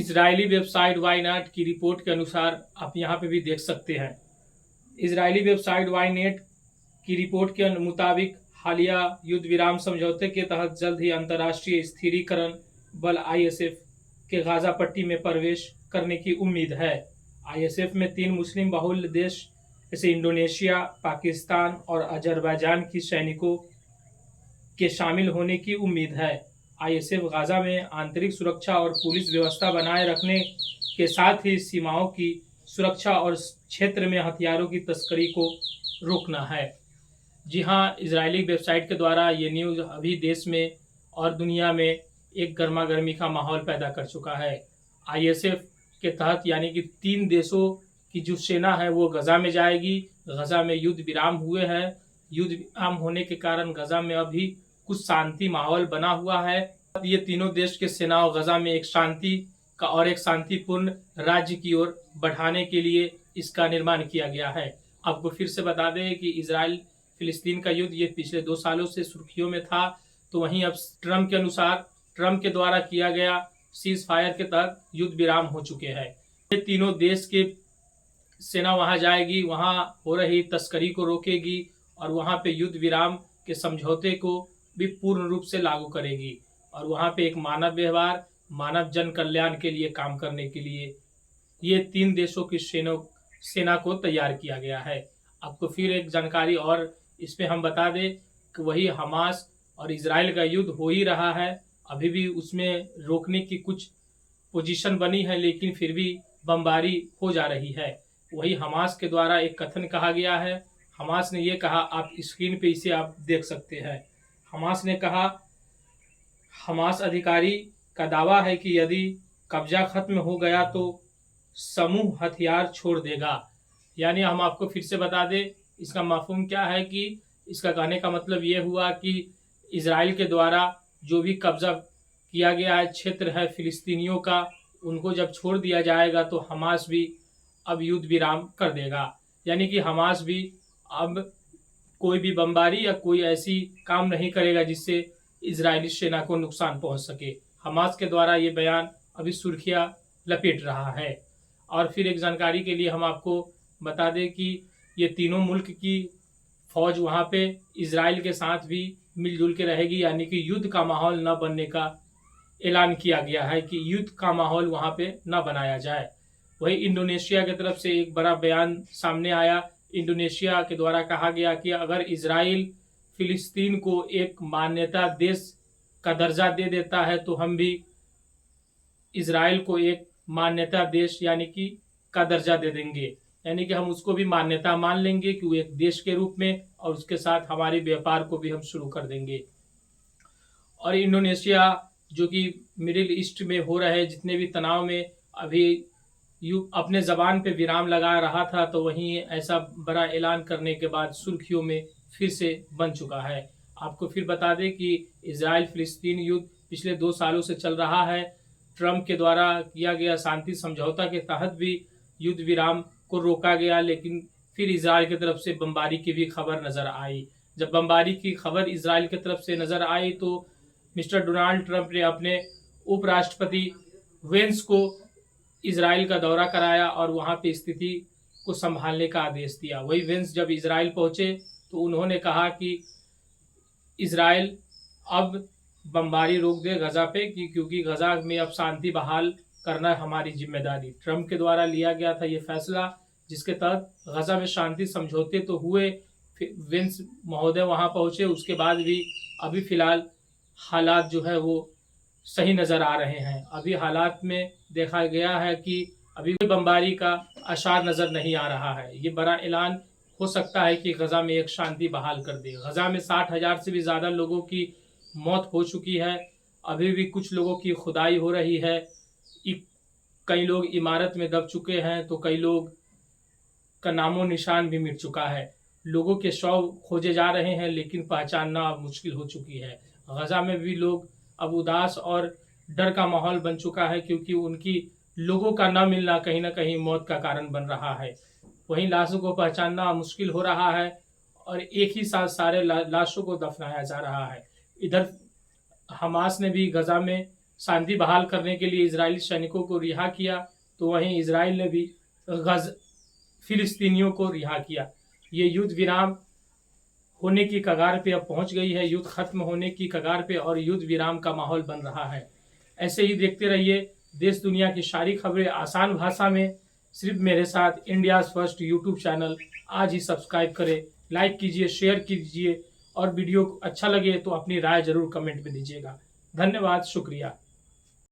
Israeli website why not की report के अनुसार आप यहाँ पे भी देख सकते हैं। इजरायली वेबसाइट वाई नेट की रिपोर्ट के मुताबिक हालिया युद्ध विराम समझौते के तहत जल्द ही अंतर्राष्ट्रीय स्थिरीकरण बल आईएसएफ के गाजा पट्टी में प्रवेश करने की उम्मीद है। आईएसएफ में 3 मुस्लिम बहुल देश जैसे इंडोनेशिया, पाकिस्तान और अजरबैजान की सैनिकों के शामिल होने की उम्मीद है। आईएसएफ गाजा में आंतरिक सुरक्षा और पुलिस व्यवस्था बनाए रखने के साथ ही सीमाओं की सुरक्षा और क्षेत्र में हथियारों की तस्करी को रोकना है। जी हाँ, इजरायली वेबसाइट के द्वारा ये न्यूज़ अभी देश में और दुनिया में एक गर्मा गर्मी का माहौल पैदा कर चुका है। आईएसएफ के तहत यानी कि 3 देशों की जो सेना है वो गजा में जाएगी। गजा में युद्ध विराम हुए हैं। युद्ध विराम होने के कारण गजा में अभी कुछ शांति माहौल बना हुआ है। ये तीनों देश के सेनाओं गजा में एक शांति का और एक शांतिपूर्ण राज्य की ओर बढ़ाने के लिए इसका निर्माण किया गया है। आपको फिर से बता दें कि इजराइल फिलिस्तीन का युद्ध ये पिछले 2 सालों से सुर्खियों में था, तो वहीं अब ट्रंप के अनुसार ट्रंप के द्वारा किया गया सीज फायर के तहत युद्ध विराम हो चुके हैं। ये तीनों देश के सेना वहां जाएगी, वहां हो रही तस्करी को रोकेगी और वहां पे युद्ध विराम के समझौते को भी पूर्ण रूप से लागू करेगी और वहां पे एक मानव व्यवहार, मानव जन कल्याण के लिए काम करने के लिए ये 3 देशों की सेना को तैयार किया गया है। आपको फिर एक जानकारी और इसमें हम बता दें कि वही हमास और इजराइल का युद्ध हो ही रहा है। अभी भी उसमें रोकने की कुछ पोजीशन बनी है, लेकिन फिर भी बमबारी हो जा रही है। वही हमास के द्वारा एक कथन कहा गया है। हमास ने ये कहा, आप स्क्रीन पे इसे आप देख सकते हैं। हमास ने कहा, हमास अधिकारी का दावा है कि यदि कब्जा खत्म हो गया तो समूह हथियार छोड़ देगा। यानी हम आपको फिर से बता दें, इसका मफहूम क्या है कि इसका कहने का मतलब ये हुआ कि इजराइल के द्वारा जो भी कब्जा किया गया है क्षेत्र है फिलिस्तीनियों का, उनको जब छोड़ दिया जाएगा तो हमास भी अब युद्ध विराम कर देगा। यानी कि हमास भी अब कोई भी बमबारी या कोई ऐसी काम नहीं करेगा जिससे इजरायली सेना को नुकसान पहुंच सके। हमास के द्वारा ये बयान अभी सुर्खियां लपेट रहा है। और फिर एक जानकारी के लिए हम आपको बता दें कि ये तीनों मुल्क की फौज वहां पे इजराइल के साथ भी मिलजुल के रहेगी, यानी कि युद्ध का माहौल न बनने का ऐलान किया गया है कि युद्ध का माहौल वहां पे न बनाया जाए। वही इंडोनेशिया की तरफ से एक बड़ा बयान सामने आया। इंडोनेशिया के द्वारा कहा गया कि अगर इजराइल फिलिस्तीन को एक मान्यता देश का दर्जा दे देता है तो हम भी इजराइल को एक मान्यता देश यानी कि का दर्जा दे देंगे। यानी कि हम उसको भी मान्यता मान लेंगे कि वो एक देश के रूप में, और उसके साथ हमारे व्यापार को भी हम शुरू कर देंगे। और इंडोनेशिया जो कि मिडिल ईस्ट में हो रहे जितने भी तनाव में अभी अपने जबान पे विराम लगा रहा था, तो वहीं ऐसा बड़ा ऐलान करने के बाद सुर्खियों में फिर से बन चुका है। आपको फिर बता दें कि इजराइल फिलिस्तीन युद्ध पिछले 2 सालों से चल रहा है। ट्रंप के द्वारा किया गया शांति समझौता के तहत भी युद्ध विराम को रोका गया, लेकिन फिर इजराइल की तरफ से बमबारी की भी खबर नजर आई। जब बमबारी की खबर इजराइल की तरफ से नजर आई तो मिस्टर डोनाल्ड ट्रंप ने अपने उपराष्ट्रपति वेंस को इजराइल का दौरा कराया और वहां पे स्थिति को संभालने का आदेश दिया। वही वेंस जब इजराइल पहुंचे तो उन्होंने कहा कि इजराइल अब बमबारी रोक दे गजा पे, क्योंकि गजा में अब शांति बहाल करना हमारी जिम्मेदारी। ट्रंप के द्वारा लिया गया था ये फैसला, जिसके तहत गजा में शांति समझौते तो हुए, वेंस महोदय वहां पहुंचे, उसके बाद भी अभी फिलहाल हालात जो है वो सही नजर आ रहे हैं। अभी हालात में देखा गया है कि अभी कोई बमबारी का आसार नजर नहीं आ रहा है। ये बड़ा ऐलान हो सकता है कि गजा में एक शांति बहाल कर दे। गजा में 60,000 से भी ज्यादा लोगों की मौत हो चुकी है। अभी भी कुछ लोगों की खुदाई हो रही है। कई लोग इमारत में दब चुके हैं, तो कई लोग का नामो निशान भी मिट चुका है। लोगों के शव खोजे जा रहे हैं, लेकिन पहचानना मुश्किल हो चुकी है। गजा में भी लोग अब उदास और डर का माहौल बन चुका है, क्योंकि उनकी लोगों का न मिलना कहीं ना कहीं मौत का कारण बन रहा है। वहीं लाशों को पहचानना मुश्किल हो रहा है और एक ही साथ सारे लाशों को दफनाया जा रहा है। इधर हमास ने भी गजा में शांति बहाल करने के लिए इजरायली सैनिकों को रिहा किया, तो वहीं इजराइल ने भी फिलिस्तीनियों को रिहा किया। ये युद्ध विराम होने की कगार पे अब पहुंच गई है, युद्ध खत्म होने की कगार पे और युद्ध विराम का माहौल बन रहा है। ऐसे ही देखते रहिए देश दुनिया की सारी खबरें आसान भाषा में, सिर्फ मेरे साथ इंडिया फर्स्ट यूट्यूब चैनल। आज ही सब्सक्राइब करें, लाइक कीजिए, शेयर कीजिए और वीडियो अच्छा लगे तो अपनी राय जरूर कमेंट में दीजिएगा। धन्यवाद, शुक्रिया।